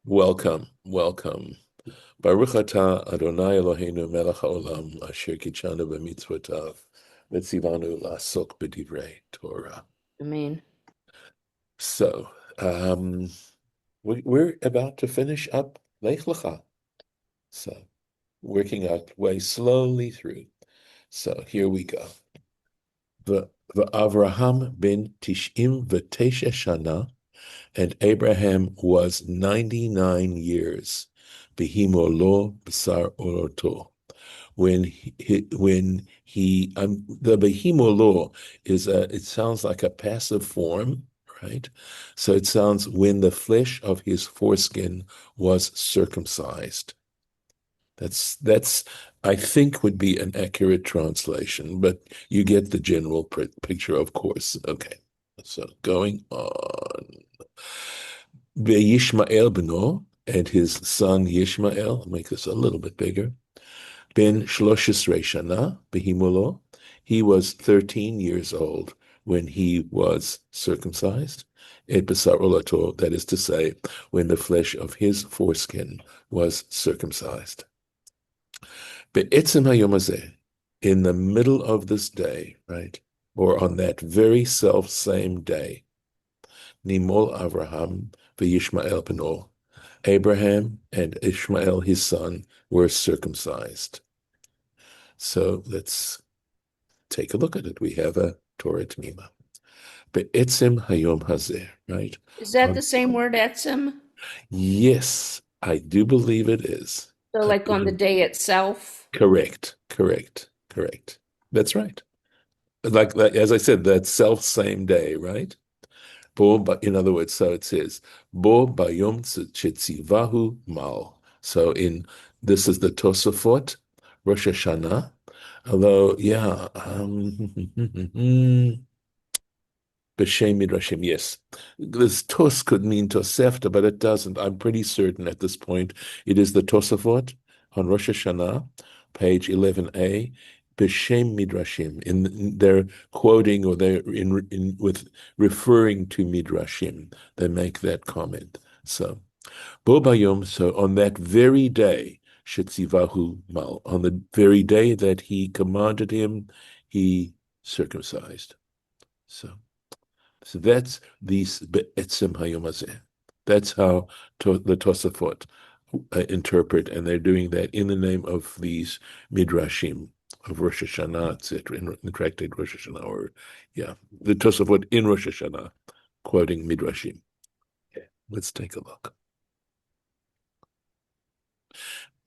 Welcome, welcome. Baruch atah Adonai Eloheinu melech haolam asher kitshanu b'mitzvotav v'tzivanu la'asok b'divrei Torah. I mean, So, we're about to finish up Lech Lecha. So, working our way slowly through. So, here we go. Avraham ben Tish'im v'tesha shana, and Abraham was 99 years. Behimolo b'sar oroto. When the behimolo is it sounds like a passive form, right? So it sounds when the flesh of his foreskin was circumcised. That's I think would be an accurate translation, but you get the general picture, of course. Okay, so going on. Yishmael beno, and his son Yishmael, I'll make this a little bit bigger. Ben Shloshes Shana Behimulo, he was 13 years old when he was circumcised. Et Besar Olato, that is to say, when the flesh of his foreskin was circumcised. Be'etzem hayom hazeh, in the middle of this day, right, or on that very self-same day, Nimol Avraham v'Yishmael beno, Abraham and Ishmael, his son, were circumcised. So let's take a look at it. We have a Torah T'mimah. Be'etzem hayom hazeh, right? is that the same word, etzem? Yes, I do believe it is. So, like on the day itself? Correct. That's right. Like as I said, that self same day, right? In other words, so it says, Bo bayom chetzivahu mal. So this is the Tosafot, Rosh Hashanah. Although, yeah, B'Shem Midrashim, yes. This Tos could mean Tosefta, but it doesn't. I'm pretty certain at this point it is the Tosafot on Rosh Hashanah, page 11a, B'Shem Midrashim. They're quoting or they're with referring to Midrashim. They make that comment. So, Bo Bayom, so on that very day, Shetzivahu Mal, on the very day that he commanded him, he circumcised. So that's these be'etzem hayom hazeh. That's how the Tosafot interpret, and they're doing that in the name of these midrashim of Rosh Hashanah, etc. In the tractate Rosh Hashanah, or the Tosafot in Rosh Hashanah, quoting midrashim. Okay, let's take a look.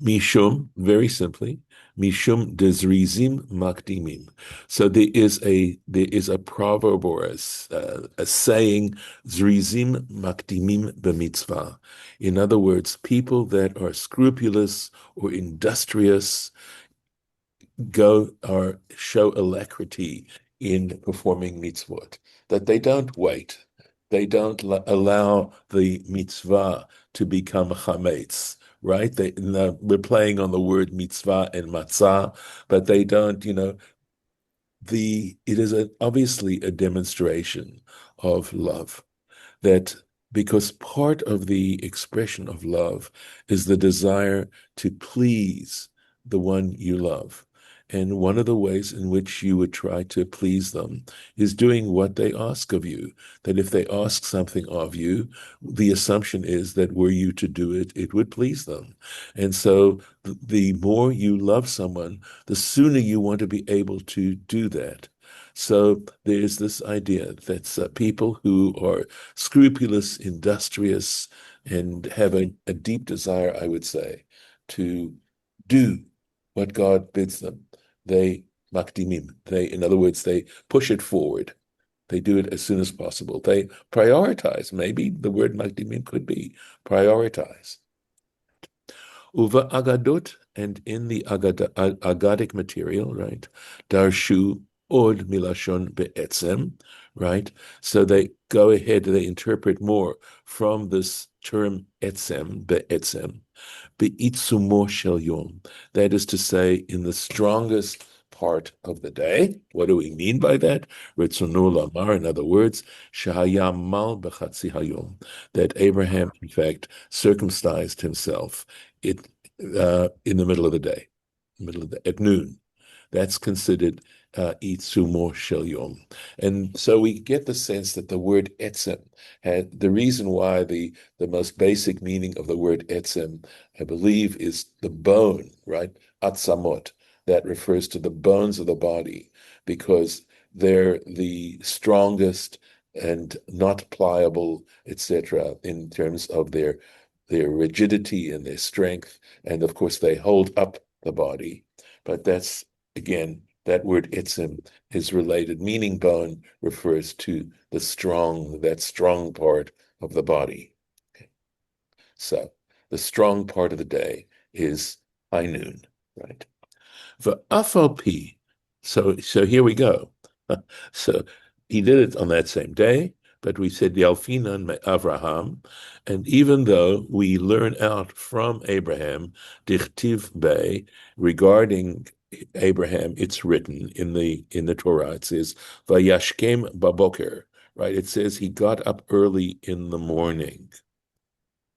Mishum, very simply, Mishum dezrizim makdimim. So there is a proverb or a saying, zrizim makdimim b'mitzvah. In other words, people that are scrupulous or industrious show alacrity in performing mitzvot. That they don't wait, they don't allow the mitzvah to become chametz. Right? We're playing on the word mitzvah and matzah, but they don't, it is obviously a demonstration of love. That because part of the expression of love is the desire to please the one you love. And one of the ways in which you would try to please them is doing what they ask of you. That if they ask something of you, the assumption is that were you to do it, it would please them. And so the more you love someone, the sooner you want to be able to do that. So there's this idea that people who are scrupulous, industrious, and have a deep desire, I would say, to do what God bids them, they makdimim. In other words, they push it forward. They do it as soon as possible. They prioritize. Maybe the word makdimim could be prioritize. Uva agadot, and in the agadic material, right? Darshu od milashon be'etzem, right? So they go ahead, they interpret more from this term etzem, be'etzem, be'itzumo shel yom. That is to say, in the strongest part of the day. What do we mean by that? Ritzonu lamar, in other words, shehaya mal b'chatzi hayom, that Abraham, in fact, circumcised himself in the middle of the day, at noon. That's considered itzumo shel yom. And so we get the sense that the word etzem had the reason why the most basic meaning of the word etzem, I believe, is the bone, right? Atzamot. That refers to the bones of the body because they're the strongest and not pliable, etc., in terms of their rigidity and their strength. And of course, they hold up the body. But that's, again, that word etzem is related, meaning bone refers to that strong part of the body. Okay. So the strong part of the day is high noon, right? V'afal so here we go. So he did it on that same day, but we said Yalfinan me Avraham, and even though we learn out from Abraham, Dichtiv Be, regarding Abraham, it's written in the Torah. It says Vayashkem baboker, right? It says he got up early in the morning.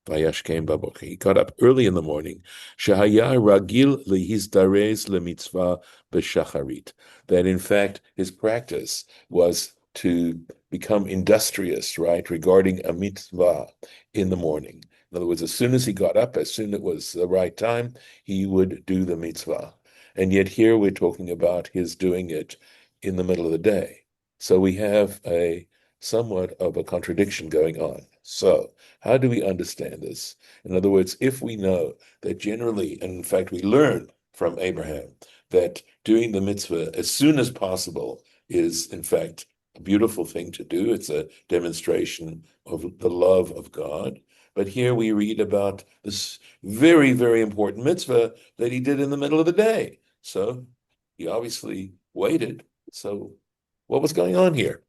Vayashkem baboker. He got up early in the morning. Shehaya ragil lehizdarez lemitzvah b'shacharit. That in fact his practice was to become industrious, right, regarding a mitzvah in the morning. In other words, as soon as he got up, as soon as it was the right time, he would do the mitzvah. And yet here we're talking about his doing it in the middle of the day. So we have a somewhat of a contradiction going on. So how do we understand this? In other words, if we know that generally, and in fact we learn from Abraham, that doing the mitzvah as soon as possible is in fact a beautiful thing to do. It's a demonstration of the love of God. But here we read about this very, very important mitzvah that he did in the middle of the day. So he obviously waited. So what was going on here?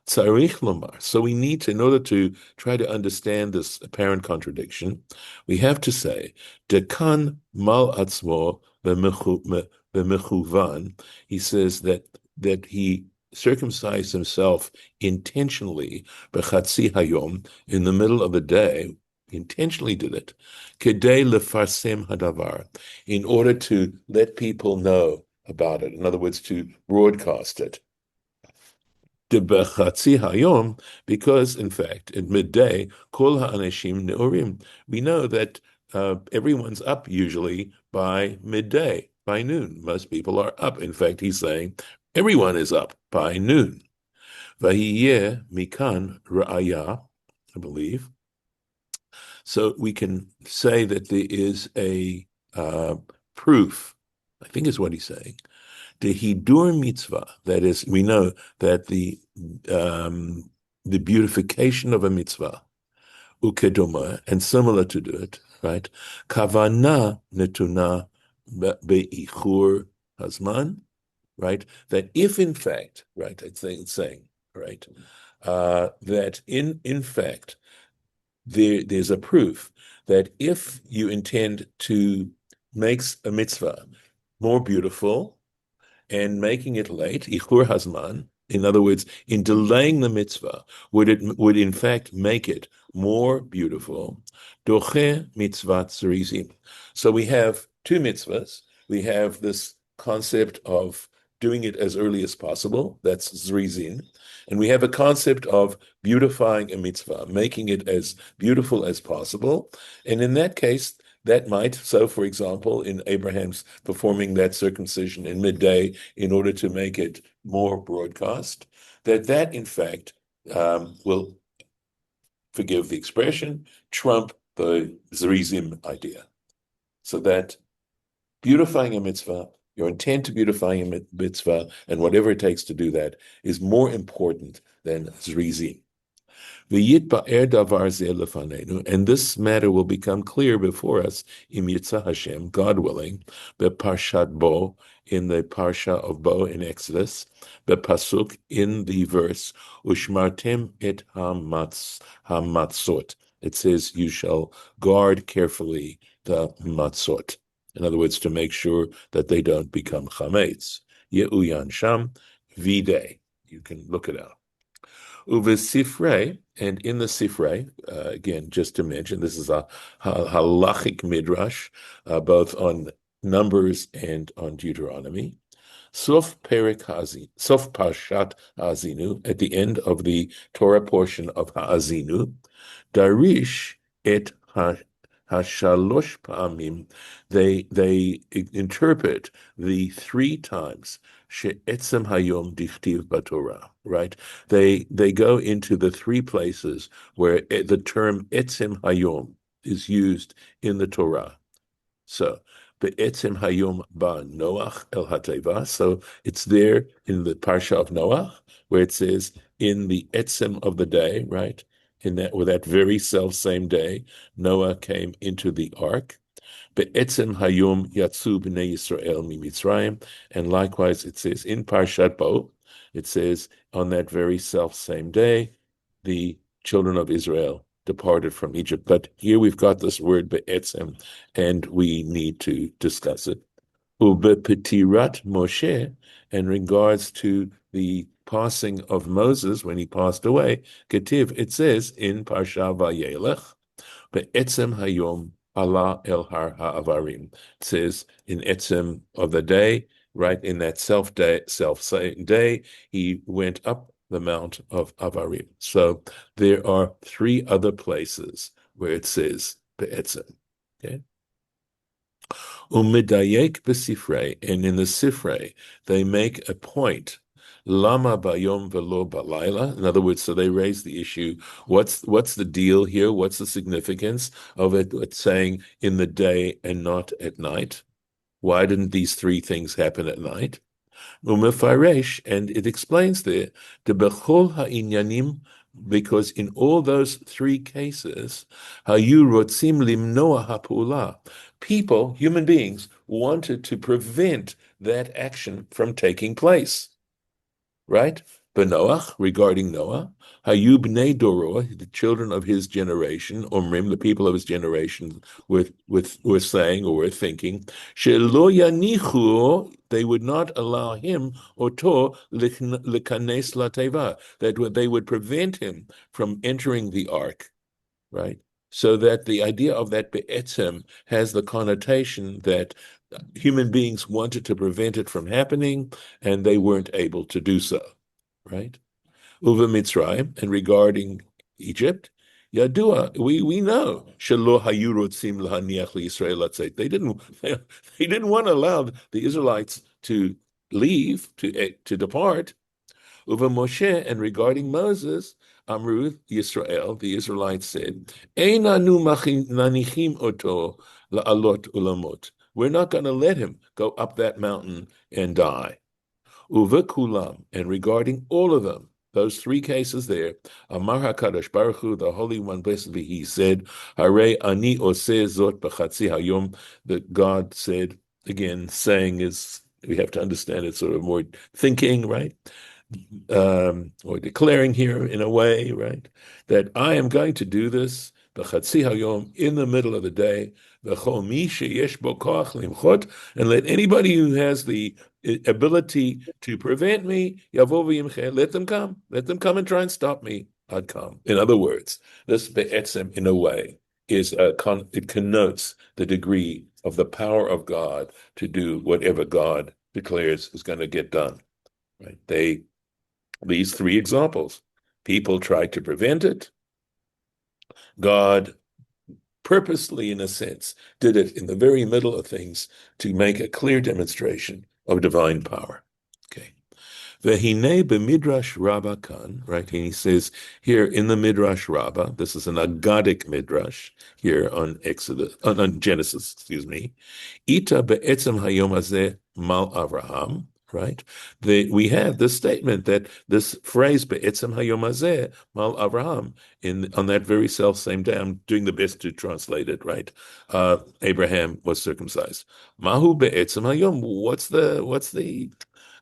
Tzarich lomar. So we need to, in order to try to understand this apparent contradiction, we have to say, dekan mal atzmo b'mechuvan. He says that he circumcised himself intentionally, b'chatzi hayom, in the middle of the day, intentionally did it, kedei lefarsem hadavar, in order to let people know about it. In other words, to broadcast it. B'chatzi hayom, because in fact, at midday, kol ha'anashim ne'orim. We know that everyone's up usually by midday, by noon. Most people are up. In fact, he's saying everyone is up by noon. Vahiyeh mikan ra'aya, I believe. So we can say that there is a proof, I think is what he's saying. The hidur mitzvah, that is, we know that the beautification of a mitzvah, ukedoma, and similar to do it, right? Kavana netuna beichur hazman, right? That if in fact, right, it's saying, right, that in fact, there's a proof that if you intend to make a mitzvah more beautiful and making it late, ichur hazman, in other words, in delaying the mitzvah, would in fact make it more beautiful. Doche mitzvat zerizim. So we have two mitzvahs. We have this concept of doing it as early as possible. That's zerizim. And we have a concept of beautifying a mitzvah, making it as beautiful as possible. And in that case, that might, so for example, in Abraham's performing that circumcision in midday in order to make it more broadcast, that in fact will, forgive the expression, trump the zerizim idea. So that beautifying a mitzvah, your intent to beautify a mitzvah, and whatever it takes to do that, is more important than zerizim. And this matter will become clear before us, im yitzah Hashem, God willing, beparshat Bo, in the parsha of Bo in Exodus, bepasuk, in the verse, ushmartem et hamatzot. It says, you shall guard carefully the matzot. In other words, to make sure that they don't become chametz. Ye'uyan Sham V'day. You can look it out. Uvesifrei, and in the Sifrei, again, just to mention, this is a halachic midrash, both on Numbers and on Deuteronomy. Sof Parshat Ha'azinu, at the end of the Torah portion of Ha'azinu, Darish et Hashalosh Pa'amim, they interpret the three times she'etzem hayom dichtiv b'Torah, right? They go into the three places where the term etzem hayom is used in the Torah. So, be'etzem hayom ba Noach el hateva. So it's there in the parsha of Noach where it says in the etzem of the day, right? In that, with that very self-same day, Noah came into the ark. Be'etzem hayom yatsu b'nei Yisrael mi-Mitzrayim. And likewise, it says in Parshat Bo, it says on that very self-same day, the children of Israel departed from Egypt. But here we've got this word be'etzem, and we need to discuss it. U'bepetirat Moshe, in regards to the passing of Moses when he passed away, Ketiv, it says in Parsha Vayelech, be'etzem hayom Allah el har ha'avarim. It says in etzem of the day, right, in that self-same day, he went up the mount of Avarim. So there are three other places where it says be'etzem. Okay. Umedayek b'sifrei, and in the Sifrei, they make a point. Lama bayom velo balayla. In other words, so they raise the issue. What's the deal here? What's the significance of it saying in the day and not at night? Why didn't these three things happen at night? Umefaresh, and it explains there, the bechol ha'inyanim, because in all those three cases, hayu rotzim limnoa ha'pu'ula, people, human beings, wanted to prevent that action from taking place, right? Benoach, regarding Noah, hayu bnei doro, the children of his generation, Omrim, the people of his generation, were saying or were thinking, shelo yanichu, they would not allow him, oto lekanes lateva, that they would prevent him from entering the ark, right? So that the idea of that be'etzem has the connotation that human beings wanted to prevent it from happening, and they weren't able to do so, right? Uva Mitzrayim, and regarding Egypt, Yadua, we know Shelo hayu rotzim lahaniach liYisrael latzeit. They didn't want to allow the Israelites to leave, to depart. Uva Moshe, and regarding Moses, Amru Yisrael, the Israelites said, Einanu nanichim oto la'alot ulamot. We're not going to let him go up that mountain and die. Uva kulam, and regarding all of them, those three cases there, Amar HaKadosh Baruch Hu, the Holy One, blessed be He, said, Hare ani oseh zot b'chatzi hayom, that God said, again, saying is, we have to understand it sort of more thinking, right? Or declaring here in a way, right? That I am going to do this, b'chatzi hayom, in the middle of the day, v'chol mi sheyesh bo koach limchot, and let anybody who has the ability to prevent me, yavo v'yimche, let them come and try and stop me, I'd come. In other words, this be'etzem, in a way, it connotes the degree of the power of God to do whatever God declares is going to get done, right? These three examples, people tried to prevent it. God purposely, in a sense, did it in the very middle of things to make a clear demonstration of divine power. Okay. Vehine b'midrash Rabbah kan, right? And he says here in the Midrash Rabbah, this is an Agadic midrash here on Genesis, excuse me. Ita be'etzem hayom hazeh mal Avraham, right? We have this statement that this phrase be'etzem hayom hazeh mal Avraham, on that very self-same day. I'm doing the best to translate it, right? Abraham was circumcised. Mahu be'etzem hayom. What's the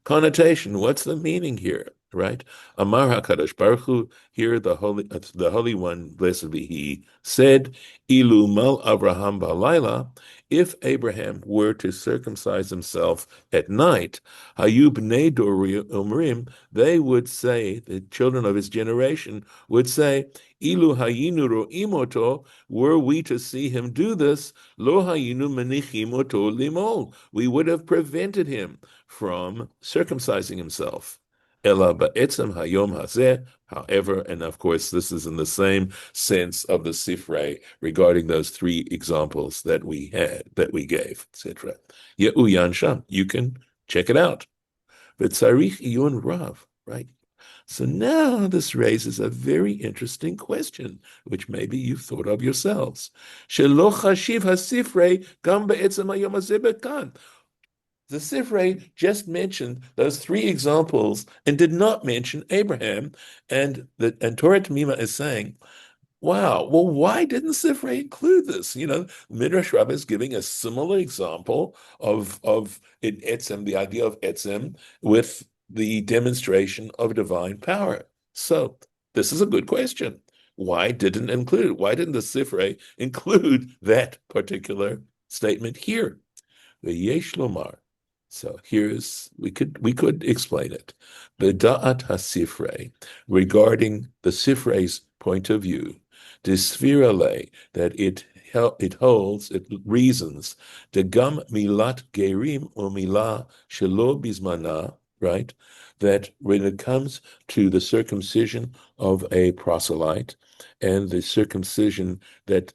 connotation? What's the meaning here, right? Amar HaKadosh Baruch Hu, here the Holy One, blessed be He, said, Ilu mal Avraham ba'layla, if Abraham were to circumcise himself at night, Hayu bnei dori umrim, they would say, the children of his generation would say, Ilu hayinu ro'im oto, were we to see him do this, lo hayinu menichim oto limol, we would have prevented him from circumcising himself. Ela ba'etzem hayom hazeh, however, and of course this is in the same sense of the Sifrei regarding those three examples that we gave, etc. Ye'uyan sham, you can check it out. V'tzarich iyun rav, right? So now this raises a very interesting question, which maybe you've thought of yourselves. Shelo chashiv hasifrei gam ba'etzem hayom hazeh bekan. The Sifrei just mentioned those three examples and did not mention Abraham, and Torah T'mimah is saying, wow, well, why didn't Sifrei include this? Midrash Rabbah is giving a similar example of in Etzem, the idea of Etzem, with the demonstration of divine power. So this is a good question. Why didn't the Sifrei include that particular statement here? The Yesh Lomar. So we could explain it. The Da'at HaSifrei, regarding the Sifrei's point of view, Disvirale, that it reasons, the Gam Milat Gerim or Milah Shelo Bizmana, right? That when it comes to the circumcision of a proselyte, and the circumcision that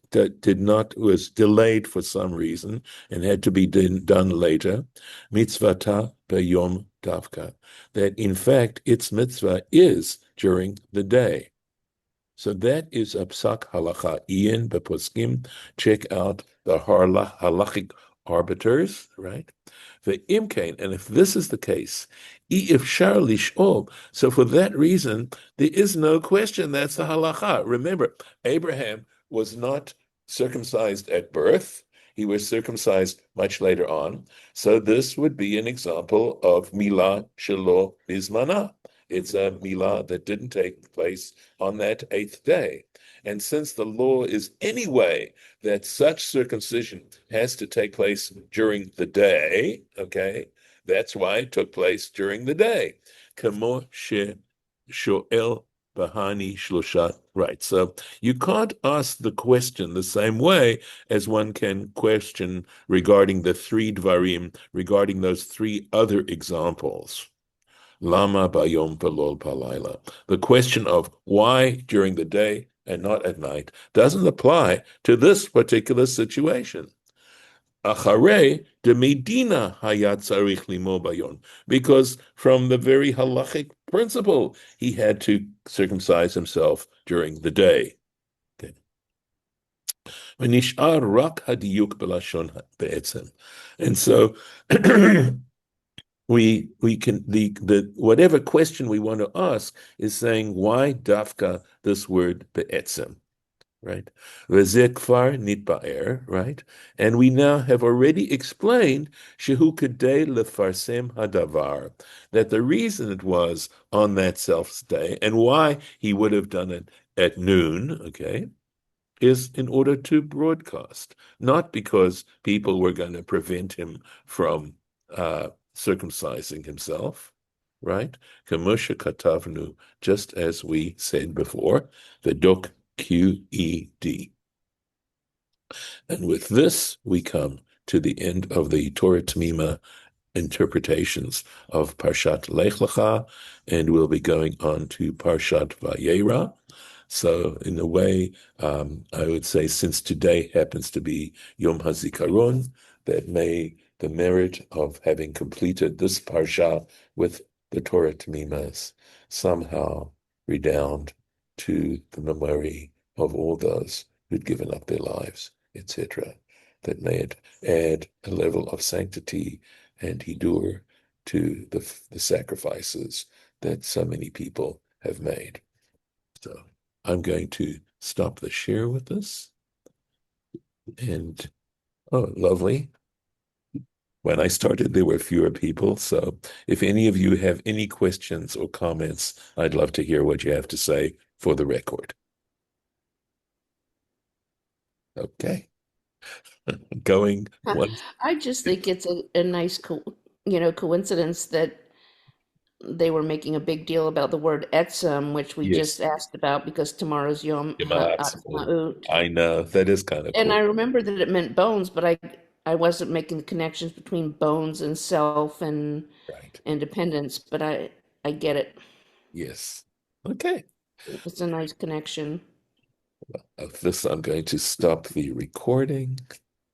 was delayed for some reason and had to be done later, mitzvata b'yom davka, that in fact its mitzvah is during the day. So that is a psak halacha. Ian beposkim, check out the halachic arbiters, right? The imkain, and if this is the case, ifshar lishol, so for that reason, there is no question that's the halacha. Remember, Abraham was not circumcised at birth. He was circumcised much later on. So this would be an example of milah shelo bizmana. It's a milah that didn't take place on that 8th day. And since the law is anyway that such circumcision has to take place during the day, okay, that's why it took place during the day. Kamo sho'el bahani shlosha. Right, so you can't ask the question the same way as one can question regarding the three dvarim, regarding those three other examples. Lama bayom velol palayla. The question of why during the day and not at night doesn't apply to this particular situation. Acharei de medina hayat tzarich limo bayon, because from the very halachic principle, he had to circumcise himself during the day. V'nish'ar rak hadiyuk b'lashon be'etzem, and so we can the whatever question we want to ask is saying why dafka this word be'etzem, right? V'zeh kfar nitba'er, right? And we now have already explained shehu kedei lefarsem hadavar, that the reason it was on that self's day and why he would have done it at noon, okay, is in order to broadcast, not because people were going to prevent him from circumcising himself, right? Kamosha katavnu, just as we said before, the dok QED. And with this, we come to the end of the Torah T'mimah interpretations of Parshat Lech Lecha, and we'll be going on to Parshat Vayera. So in a way, I would say, since today happens to be Yom HaZikaron, that may the merit of having completed this parsha with the Torah T'mimahs somehow redound to the memory of all those who'd given up their lives, etc., that may it add a level of sanctity and hidur to the sacrifices that so many people have made. So I'm going to stop the share with this. And, oh, lovely. When I started, there were fewer people. So if any of you have any questions or comments, I'd love to hear what you have to say for the record. Okay. going one. I just think it's a nice coincidence that they were making a big deal about the word etzem, which we Yes, just asked about because tomorrow's Yom absolutely. Ha'atzmaut. I know that is kind of And I cool. remember that it meant bones, but I wasn't making the connections between bones and self and Right. independence, but I get it. Yes. Okay. It's a nice connection. Of this, I'm going to stop the recording.